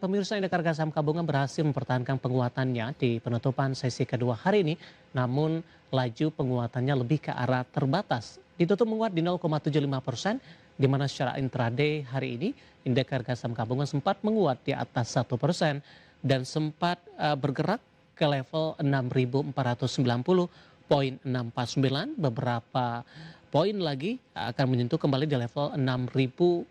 pemirsa, indeks harga saham gabungan berhasil mempertahankan penguatannya di penutupan sesi kedua hari ini, namun laju penguatannya lebih ke arah terbatas. Ditutup menguat di 0,75%, di mana secara intraday hari ini indeks harga saham gabungan sempat menguat di atas 1% dan sempat bergerak ke level 6.490,649. Beberapa poin lagi akan menyentuh kembali di level 6.500.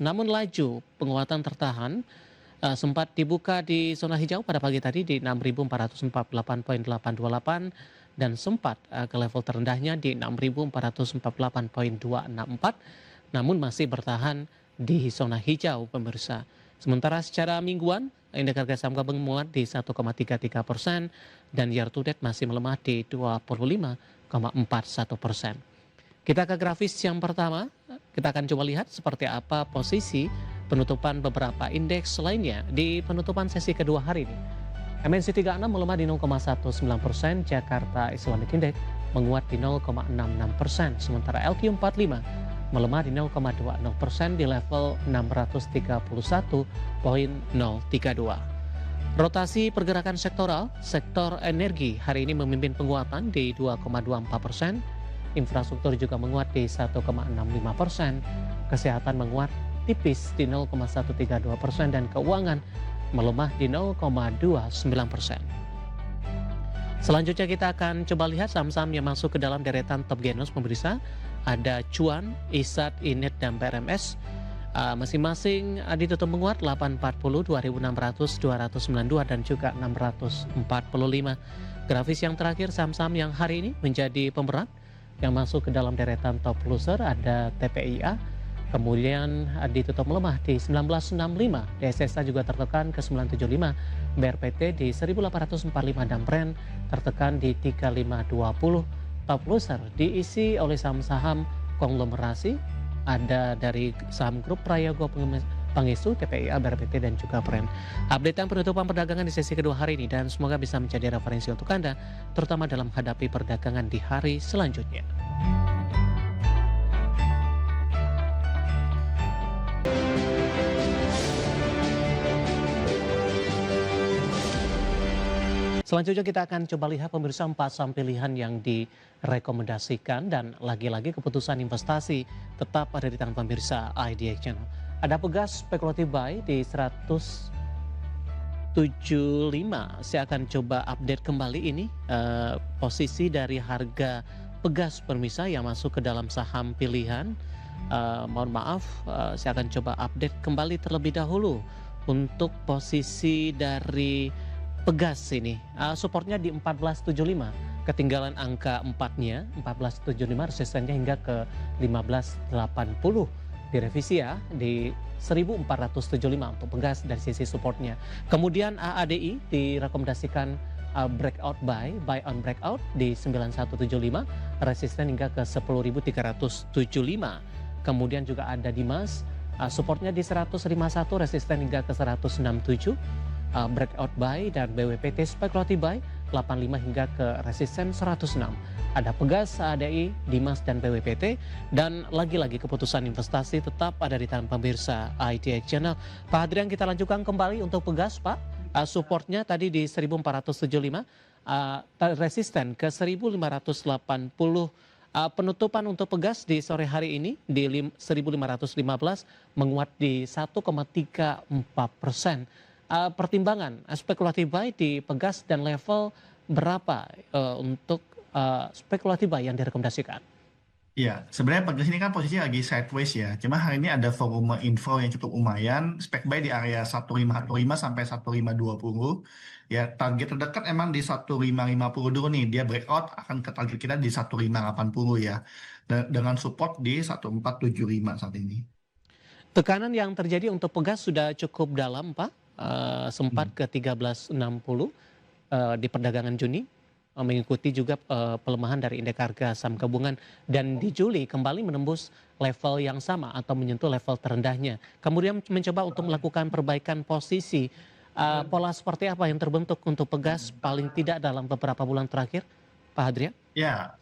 Namun laju penguatan tertahan sempat dibuka di zona hijau pada pagi tadi di 6.448,828 dan sempat ke level terendahnya di 6.448,264, namun masih bertahan di zona hijau pemirsa. Sementara secara mingguan indeks harga saham gabungan menguat di 1,33% dan year to date masih melemah di 25,41%. Kita ke grafis yang pertama, kita akan coba lihat seperti apa posisi penutupan beberapa indeks lainnya di penutupan sesi kedua hari ini. MNC 36 melemah di 0,19%, Jakarta Islamic Index menguat di 0,66%, sementara LQ45 melemah di 0,20% di level 631,032. Rotasi pergerakan sektoral, sektor energi hari ini memimpin penguatan di 2,24%, infrastruktur juga menguat di 1,65%, kesehatan menguat tipis di 0,132% dan keuangan melemah di 0,29%. Selanjutnya kita akan coba lihat saham-saham yang masuk ke dalam deretan top gainers pemirsa. Ada Cuan, ISAT, Inet, dan PRMS. Masing-masing ditutup menguat 840, 2600, 292 dan juga 645. Grafis yang terakhir saham-saham yang hari ini menjadi pemberat yang masuk ke dalam deretan top loser ada TPIA, kemudian ditutup melemah di 1965, DSSA juga tertekan ke 975, BRPT di 1845 dan Brand tertekan di 3520. Top loser diisi oleh saham-saham konglomerasi, ada dari saham grup Prayogo Pangestu, TPIA, BRPT dan juga Brand. Update penutupan perdagangan di sesi kedua hari ini dan semoga bisa menjadi referensi untuk Anda, terutama dalam menghadapi perdagangan di hari selanjutnya. Selanjutnya kita akan coba lihat pemirsa 4 saham pilihan yang direkomendasikan dan lagi-lagi keputusan investasi tetap ada di tangan pemirsa IDX Channel. Ada Pegas spekulatif buy di 175. Saya akan coba update kembali ini posisi dari harga Pegas pemirsa yang masuk ke dalam saham pilihan. Mohon maaf, saya akan coba update kembali terlebih dahulu untuk posisi dari Pegas ini. Supportnya di 1475, ketinggalan angka 4-nya 1475, resistennya hingga ke 1580. Direvisi ya di 1475 untuk Pegas dari sisi supportnya. Kemudian AADI direkomendasikan breakout buy on breakout di 9175, resisten hingga ke 10.375. Kemudian juga ada Dimas, supportnya di 151, resisten hingga ke 167. Breakout buy dan BWPT spekulatif buy 85 hingga ke resisten 106. Ada Pegas, ADI, Dimas dan BWPT, dan lagi-lagi keputusan investasi tetap ada di tangan pemirsa IDX Channel. Pak Adrian, kita lanjutkan kembali untuk Pegas, Pak. Supportnya tadi di 1475, resisten ke 1580. Penutupan untuk Pegas di sore hari ini di 1515 menguat di 1,34%. Pertimbangan spekulatif buy di Pegas dan level berapa untuk spekulatif buy yang direkomendasikan? Iya, sebenarnya Pegas ini kan posisinya lagi sideways ya. Cuma hari ini ada volume inflow yang cukup lumayan. Spek buy di area 1515 sampai 1520. Ya, target terdekat emang di 1550 dulu nih. Dia breakout akan ke target kita di 1580 ya. Dengan support di 1475 saat ini. Tekanan yang terjadi untuk Pegas sudah cukup dalam, Pak. Sempat ke 1360 di perdagangan Juni, mengikuti juga pelemahan dari indeks harga saham gabungan, dan di Juli kembali menembus level yang sama atau menyentuh level terendahnya. Kemudian mencoba untuk melakukan perbaikan posisi. Pola seperti apa yang terbentuk untuk Pegas paling tidak dalam beberapa bulan terakhir? Pak Hadrian? Ya,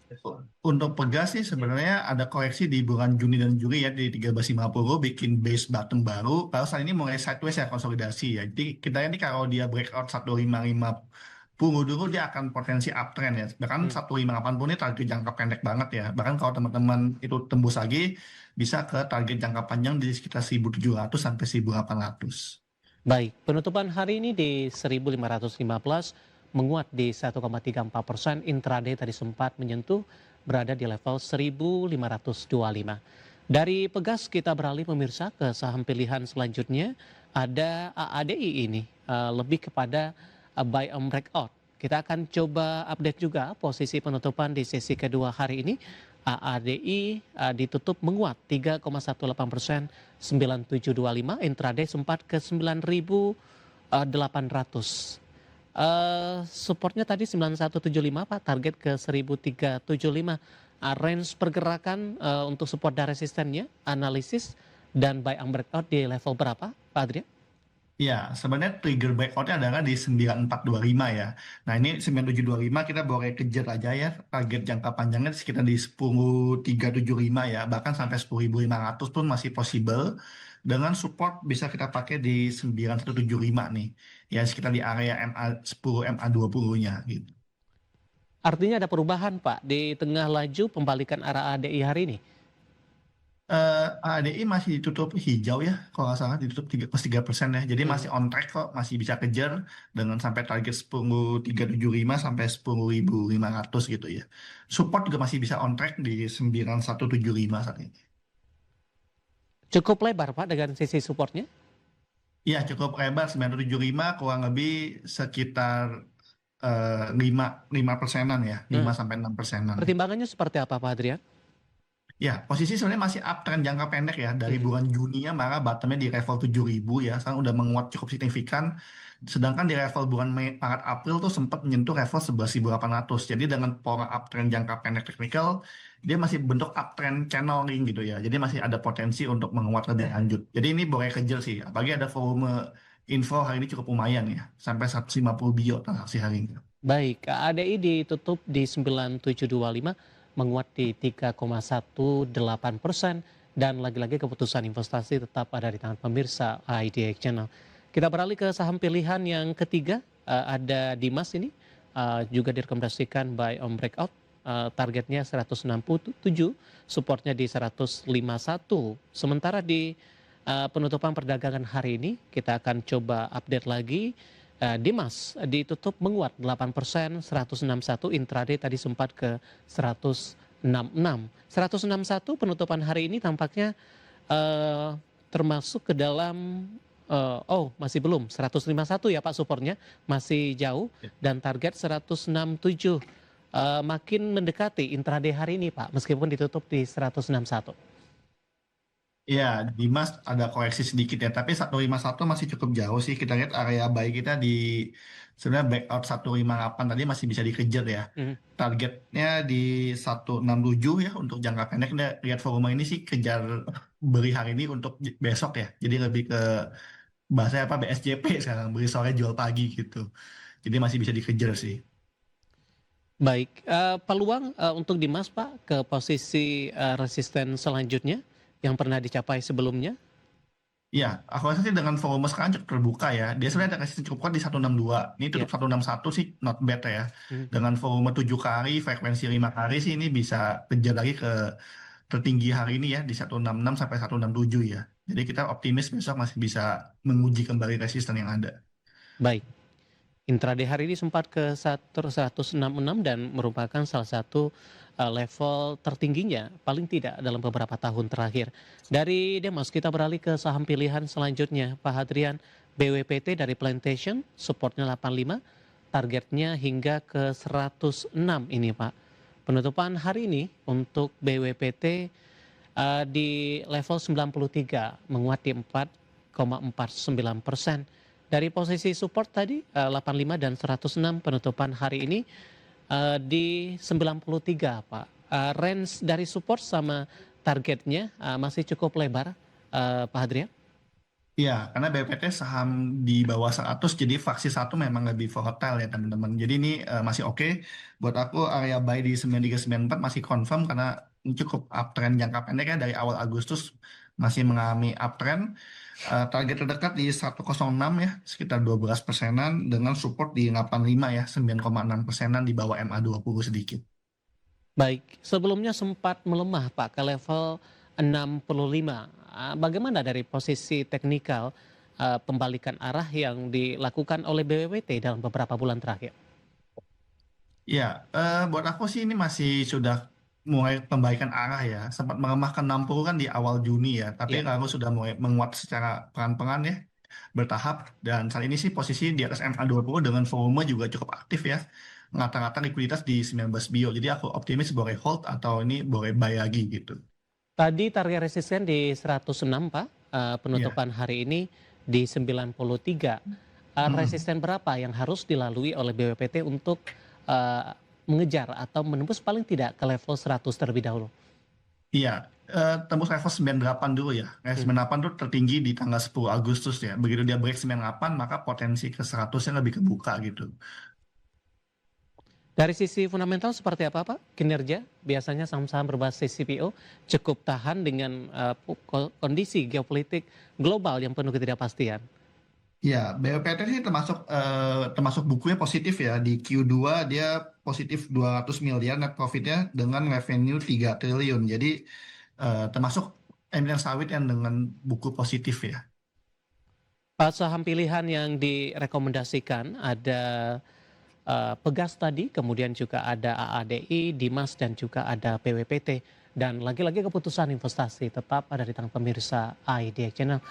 untuk pegas sih sebenarnya ada koreksi di bulan Juni dan Juli ya di 1350 bikin base bottom baru. Lalu saat ini mulai sideways ya konsolidasi ya. Jadi kita ini kalau dia breakout 1550 dulu dia akan potensi uptrend ya. Bahkan Hmm. 1580 ini target jangka pendek banget ya. Bahkan kalau teman-teman itu tembus lagi bisa ke target jangka panjang di sekitar 1700 sampai 1800. Baik, penutupan hari ini di 1515 menguat di 1,34%, intraday tadi sempat menyentuh berada di level 1525. Dari Pegas kita beralih pemirsa ke saham pilihan selanjutnya, ada AADI ini lebih kepada buy on breakout. Kita akan coba update juga posisi penutupan di sesi kedua hari ini. AADI ditutup menguat 3,18%, 9725, intraday sempat ke 9.800. Supportnya tadi 9175 Pak, target ke 1375. Range pergerakan untuk support dan resistennya, analisis dan buy and breakout di level berapa Pak Adrian? Ya, sebenarnya trigger breakoutnya adalah di 9425 ya. Nah, ini 9725 kita boleh kejar aja ya. Target jangka panjangnya sekitar di 10375 ya. Bahkan sampai 10.500 pun masih possible. Dengan support bisa kita pakai di 9175 nih. Ya, sekitar di area MA10, MA20-nya gitu. Artinya ada perubahan Pak di tengah laju pembalikan arah ADI hari ini. ADI masih ditutup hijau ya, kalau nggak salah ditutup 3,3% ya. Jadi masih Hmm. on track kok, masih bisa kejar dengan sampai target 10.375 sampai 10.500 gitu ya. Support juga masih bisa on track di 9175 saat ini. Cukup lebar Pak dengan sisi supportnya. Ya, cukup lebar 975 kurang lebih sekitar 5 persenan ya, 5 Hmm. sampai 6 persenan. Pertimbangannya seperti apa Pak Adrian? Ya, posisi sebenarnya masih uptrend jangka pendek ya. Dari Hmm. bulan Juni ya, malah bottomnya di level 7.000 ya. Sekarang udah menguat cukup signifikan. Sedangkan di level bulan Mei, Maret, April tuh sempat menyentuh level 11.800. Jadi dengan pola uptrend jangka pendek teknikal, dia masih bentuk uptrend channeling gitu ya. Jadi masih ada potensi untuk menguat lebih lanjut. Jadi ini boleh kejar sih. Apalagi ada volume info hari ini cukup lumayan ya. Sampai 150 bio transaksi hari ini. Baik, ADI ditutup di 9725, menguat di 3,18%, dan lagi-lagi keputusan investasi tetap ada di tangan pemirsa IDX Channel. Kita beralih ke saham pilihan yang ketiga, ada Dimas ini, juga direkomendasikan buy on breakout, targetnya 167, supportnya di 151. Sementara di penutupan perdagangan hari ini, kita akan coba update lagi. Dimas ditutup menguat 8%, 161, intraday tadi sempat ke 166. 161 penutupan hari ini tampaknya termasuk ke dalam masih belum 151 ya Pak, supportnya masih jauh, dan target 167 makin mendekati intraday hari ini Pak, meskipun ditutup di 161. Ya, Dimas ada koreksi sedikit ya, tapi 151 masih cukup jauh sih. Kita lihat area buy kita di sebenarnya breakout 158 tadi masih bisa dikejar ya. Mhm. Targetnya di 167 ya untuk jangka pendek. Kita lihat volume ini sih kejar beli hari ini untuk besok ya. Jadi lebih ke bahasanya apa BSJP sekarang, beli sore jual pagi gitu. Jadi masih bisa dikejar sih. Baik, peluang untuk Dimas Pak ke posisi resisten selanjutnya yang pernah dicapai sebelumnya. Iya, aku rasa sih dengan volume sekarang cukup terbuka ya. Dia Mhm. sebenarnya ada resisten cukup kuat di 162. Ini Ya. tutup 161 sih not bad ya. Mhm. Dengan volume 7 kali, frekuensi 5 kali sih ini bisa kejar lagi ke tertinggi hari ini ya di 166 sampai 167 ya. Jadi kita optimis besok masih bisa menguji kembali resisten yang ada. Baik, intraday hari ini sempat ke 166 dan merupakan salah satu level tertingginya paling tidak dalam beberapa tahun terakhir. Dari Demas kita beralih ke saham pilihan selanjutnya, Pak Hadrian. BWPT dari Plantation, supportnya 85, targetnya hingga ke 106 ini Pak. Penutupan hari ini untuk BWPT di level 93, menguat di 4,49%. Dari posisi support tadi 85 dan 106, penutupan hari ini di 93 Pak. Range dari support sama targetnya masih cukup lebar Pak Hadrian. Iya, karena BPT saham di bawah 100, jadi faksi satu memang lebih volatile ya teman-teman. Jadi ini masih oke. Buat aku area buy di 9394 masih confirm karena ini cukup uptrend jangka pendek ya dari awal Agustus masih mengalami uptrend. Target terdekat di 106 ya, sekitar 12 persenan dengan support di 85 ya, 9,6 persenan di bawah MA20 sedikit. Baik, sebelumnya sempat melemah Pak ke level 65. Bagaimana dari posisi teknikal pembalikan arah yang dilakukan oleh BWT dalam beberapa bulan terakhir? Ya, buat aku sih ini masih sudah mulai pembaikan arah ya. Sempat melemah ke 60 kan di awal Juni ya, tapi Ya. lalu sudah mulai menguat secara pelan-pelan ya, bertahap. Dan saat ini sih posisi di atas MA20 dengan volume juga cukup aktif ya. Ngata-ngata likuiditas di 19 bio. Jadi aku optimis boleh hold atau ini boleh buy lagi gitu. Tadi target resisten di 106 Pak, Ya. penutupan hari ini di 93. Mm-mm. Resisten berapa yang harus dilalui oleh BWPT untuk eh, mengejar atau menembus paling tidak ke level 100 terlebih dahulu? Iya, tembus level 98 dulu ya. Level Hmm. 98 tuh tertinggi di tanggal 10 Agustus ya. Begitu dia break 98, maka potensi ke 100-nya lebih kebuka gitu. Dari sisi fundamental seperti apa Pak kinerja? Biasanya saham-saham berbasis CPO cukup tahan dengan kondisi geopolitik global yang penuh ketidakpastian. Ya, BPT sih termasuk bukunya positif ya. Di Q2 dia positif 200 miliar net profitnya dengan revenue 3 triliun. Jadi termasuk emiten sawit yang dengan buku positif ya. Saham pilihan yang direkomendasikan ada Pegas tadi, kemudian juga ada AADI, Dimas, dan juga ada PWPT. Dan lagi-lagi keputusan investasi tetap ada di tangan pemirsa IDX Channel.